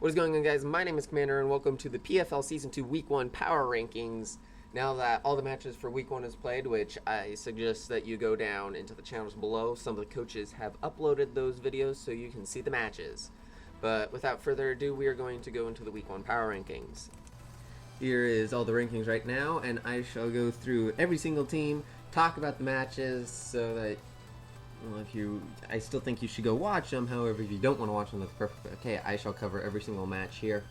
What is going on, guys? My name is Commander, and welcome to the PFL Season 2 Week 1 Power Rankings. Now that all the matches for Week 1 is played, which I suggest that you go down into the channels below. Some of the coaches have uploaded those videos so you can see the matches. But without further ado, we are going to go into the Week 1 Power Rankings. Here is all the rankings right now, and I shall go through every single team, talk about the matches, so that well, I still think you should go watch them. However, if you don't want to watch them, that's perfect. Okay, I shall cover every single match here.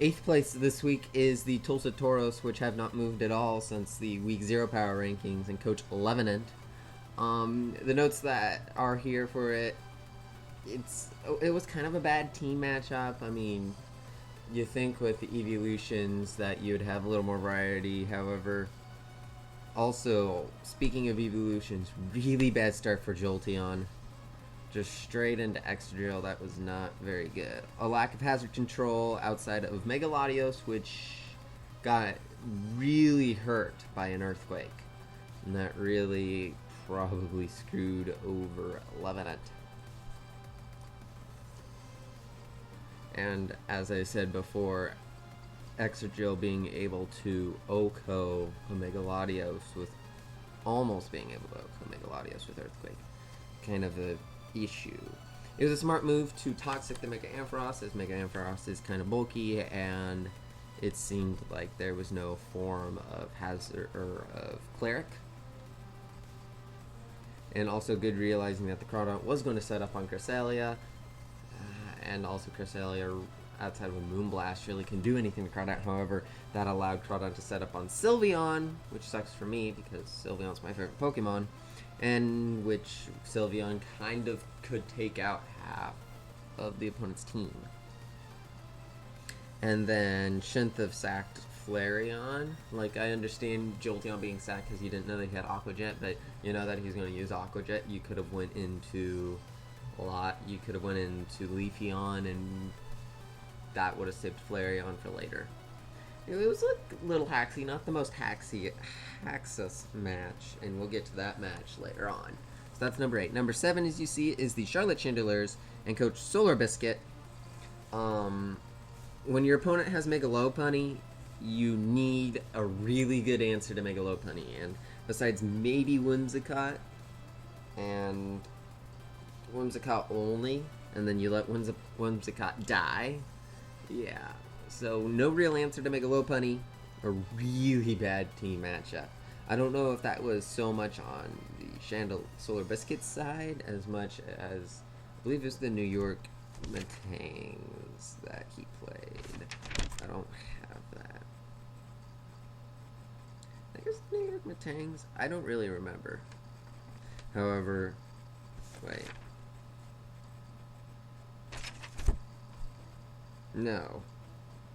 8th place this week is the Tulsa Toros, which have not moved at all since the Week 0 Power Rankings, and Coach Levenant. The notes that are here for it, it was kind of a bad team matchup. I mean, you think with the evolutions that you'd have a little more variety. However, also, speaking of evolutions, really bad start for Jolteon. Just straight into Extra Drill, that was not very good. A lack of hazard control outside of Mega Latios, which got really hurt by an earthquake. And that really probably screwed over Levenant. And as I said before, Exegil being able to OHKO Omega Latios with almost being able to OHKO Omega Latios with Earthquake. Kind of a issue. It was a smart move to Toxic the Mega Ampharos, as Mega Ampharos is kind of bulky, and it seemed like there was no form of Hazard or of Cleric. And also good realizing that the Crawdaunt was going to set up on Cresselia, and also Cresselia, outside of a Moonblast, really can do anything to Crawdaunt. However, that allowed Crawdaunt to set up on Sylveon, which sucks for me because Sylveon's my favorite Pokemon, and which Sylveon kind of could take out half of the opponent's team. And then Shinth sacked Flareon. Like, I understand Jolteon being sacked because you didn't know that he had Aqua Jet, but you know that he's going to use Aqua Jet. You could have went into you could have went into Leafeon, and that would have saved Flareon for later. It was a little hacksy, not the most Haxus match, and we'll get to that match later on. So that's number 8. Number 7, as you see, is the Charlotte Schindlers and Coach Solar Biscuit. When your opponent has Mega Lopunny, you need a really good answer to Mega Lopunny, and besides maybe Whimsicott, and Whimsicott only, and then you let Whimsicott die. Yeah, so no real answer to Mega Lopunny. A really bad team matchup. I don't know if that was so much on the Solar Biscuit side as much as, I believe it was the New York Metangs that he played. I don't have that. I think it was the New York Metangs. I don't really remember. However, wait. No.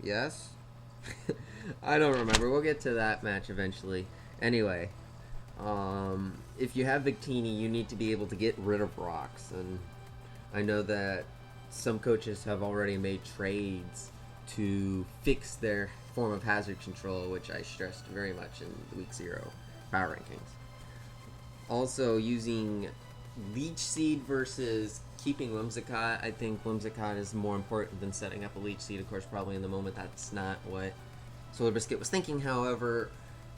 Yes? I don't remember. We'll get to that match eventually. Anyway, if you have Victini, you need to be able to get rid of rocks. And I know that some coaches have already made trades to fix their form of hazard control, which I stressed very much in the Week 0 Power Rankings. Also, using Leech Seed versus keeping Whimsicott, I think Whimsicott is more important than setting up a Leech Seed. Of course, probably in the moment that's not what Solar Biscuit was thinking. However,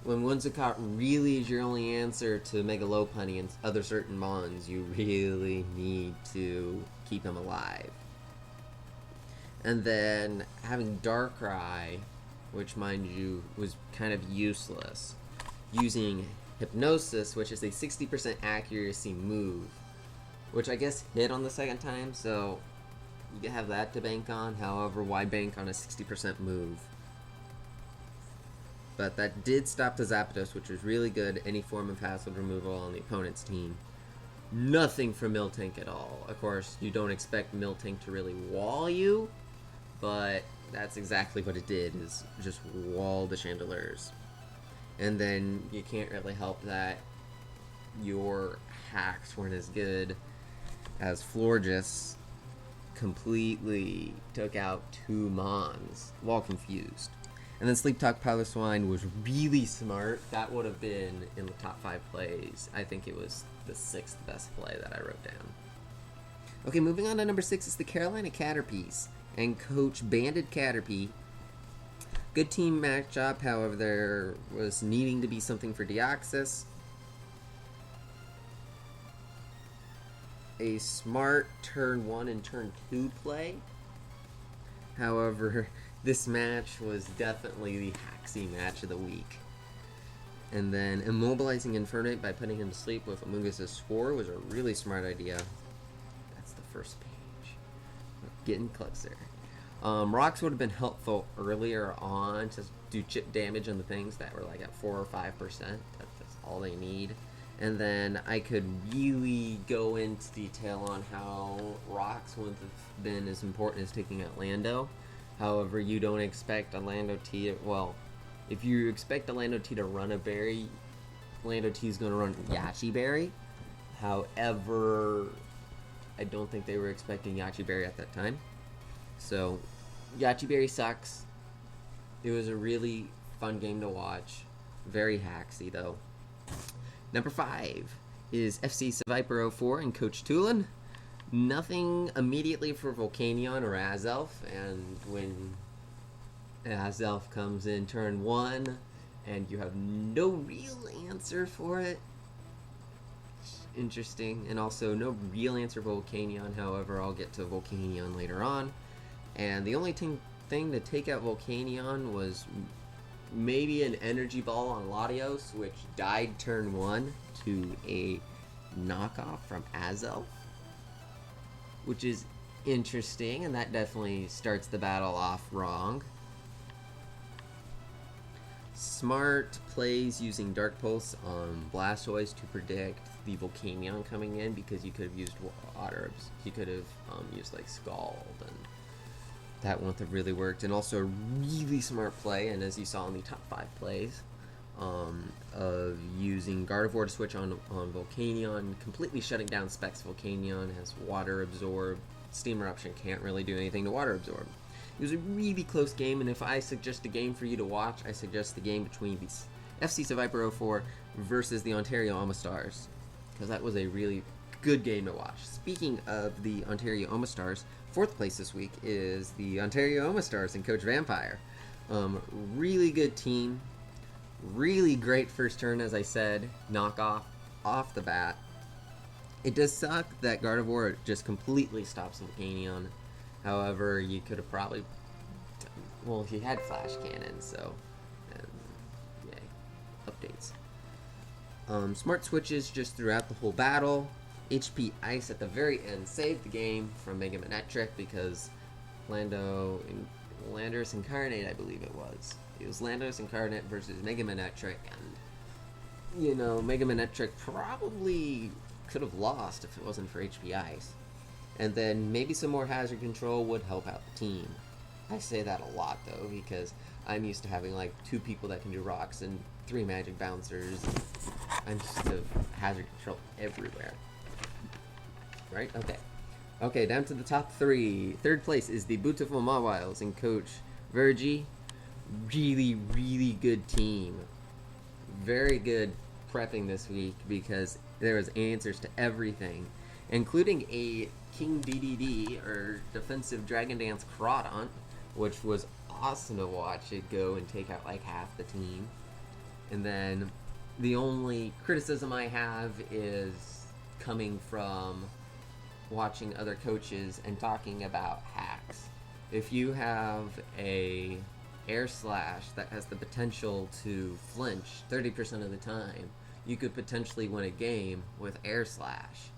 when Whimsicott really is your only answer to Mega Lopunny and other certain Mons, you really need to keep him alive. And then having Darkrai, which mind you was kind of useless, using Hypnosis, which is a 60% accuracy move, which I guess hit on the second time, so you have that to bank on. However, why bank on a 60% move? But that did stop the Zapdos, which was really good. Any form of hazard removal on the opponent's team. Nothing for Miltank at all. Of course, you don't expect Miltank to really wall you, but that's exactly what it did, is just wall the Chandelures. And then you can't really help that your hacks weren't as good, as Florges completely took out 2 Mons while confused. And then Sleep Talk Piloswine was really smart. That would have been in the top 5 plays. I think it was the 6th best play that I wrote down. Okay, moving on to number 6 is the Carolina Caterpies. and Coach Banded Caterpie. Good team matchup, however, there was needing to be something for Deoxys. A smart turn 1 and turn 2 play. However, this match was definitely the Haxie match of the week. And then immobilizing Infernate by putting him to sleep with Amoonguss' Spore was a really smart idea. That's the first page. We're getting closer. Rocks would have been helpful earlier on to do chip damage on the things that were like at 4 or 5%. That's all they need. And then I could really go into detail on how Rocks wouldn't have been as important as taking out Lando. However, you don't expect a Lando T. Well, if you expect a Lando T to run a berry, Lando T is going to run Yachi Berry. However, I don't think they were expecting Yachi Berry at that time. So, Yachi Berry sucks. It was a really fun game to watch. Very hacksy, though. Number 5 is FC Viper 04 and Coach Tulin. Nothing immediately for Volcanion or Azelf, and when Azelf comes in turn 1 and you have no real answer for it, interesting. And also no real answer for Volcanion, however, I'll get to Volcanion later on. And the only thing to take out Volcanion was maybe an energy ball on Latios, which died turn 1 to a knockoff from Azelf, which is interesting, and that definitely starts the battle off wrong. Smart plays using Dark Pulse on Blastoise to predict the Volcanion coming in, because you could have used Water. You could have used like Scald, and that wouldn't have really worked. And also a really smart play, and as you saw in the top 5 plays, of using Gardevoir to switch on Volcanion, completely shutting down Specs. Volcanion has Water Absorb. Steam Eruption can't really do anything to Water Absorb. It was a really close game, and if I suggest a game for you to watch, I suggest the game between the FC Viper 04 versus the Ontario Omastars, because that was a really good game to watch. Speaking of the Ontario Omastars, 4th place this week is the Ontario Omastars and Coach Vampire. Really good team. Really great first turn, as I said. Knockoff off the bat. It does suck that Gardevoir just completely stops Volcanion. However, you could have probably... Well, he had Flash Cannon, so... yay. Updates. Smart switches just throughout the whole battle. HP Ice at the very end saved the game from Mega Manectric, because Landorus Incarnate, I believe it was. It was Landorus Incarnate versus Mega Manectric, and, you know, Mega Manectric probably could have lost if it wasn't for HP Ice. And then maybe some more hazard control would help out the team. I say that a lot, though, because I'm used to having like 2 people that can do rocks and 3 magic bouncers. I'm used to hazard control everywhere. Right? Okay, down to the top 3. 3rd place is the Beautiful Mawiles and Coach Virgie. Really, really good team. Very good prepping this week, because there was answers to everything, including a King DDD, or Defensive Dragon Dance Crawdont, which was awesome to watch it go and take out like half the team. And then the only criticism I have is coming from watching other coaches and talking about hacks. If you have a Air Slash that has the potential to flinch 30% of the time, you could potentially win a game with Air Slash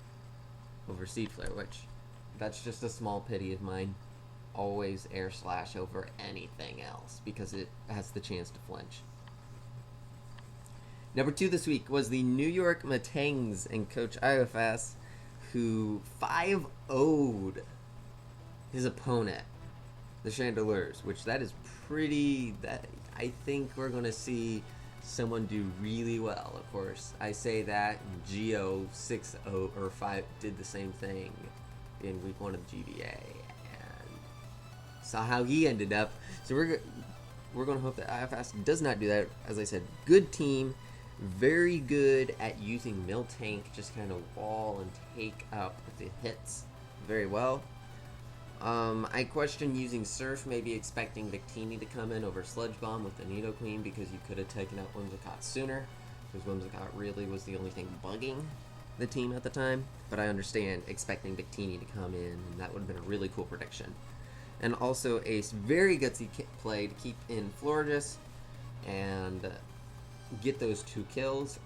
over Seed Flare, which, that's just a small pity of mine. Always Air Slash over anything else, because it has the chance to flinch. Number 2 this week was the New York Matangs and Coach IFS, who 5-0'd his opponent, the Chandelures, which that is pretty... that I think we're going to see someone do really well. Of course, I say that Geo 6-0 or 5 did the same thing in week 1 of GBA, and saw how he ended up. So we're going to hope that IFS does not do that. As I said, good team, very good at using Miltank, just kind of wall and take up the hits very well. I question using Surf, maybe expecting Victini to come in over Sludge Bomb with the Nido Queen because you could have taken out Whimsicott sooner, because Whimsicott really was the only thing bugging the team at the time. But I understand expecting Victini to come in, and that would have been a really cool prediction. And also a very gutsy play to keep in Florges and get those 2 kills.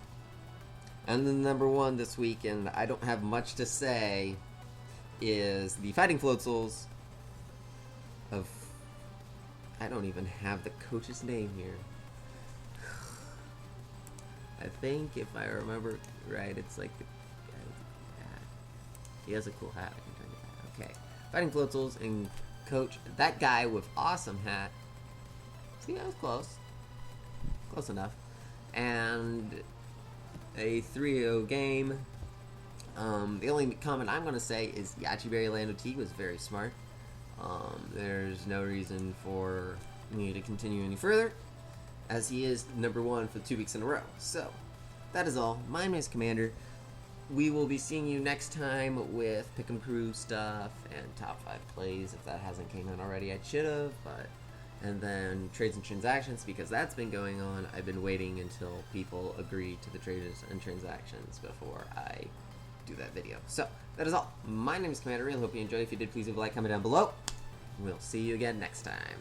And then number 1 this weekend, I don't have much to say, is the Fighting Floatzuls of... I don't even have the coach's name here. I think, if I remember right, it's like the guy with the cool hat. He has a cool hat. I can turn it back. Okay. Fighting Floatzuls and coach that guy with awesome hat. See, that was close. Close enough. And a 3-0 game. The only comment I'm going to say is Yachiberry Lando T was very smart. There's no reason for me to continue any further, as he is number 1 for 2 weeks in a row. So, that is all. My name is Commander. We will be seeing you next time with Pick 'em Crew stuff and top 5 plays, if that hasn't came in already. I should have, but... And then trades and transactions, because that's been going on. I've been waiting until people agree to the trades and transactions before I do that video. So, that is all. My name is Commander Real. Hope you enjoyed. If you did, please leave a like, comment down below. We'll see you again next time.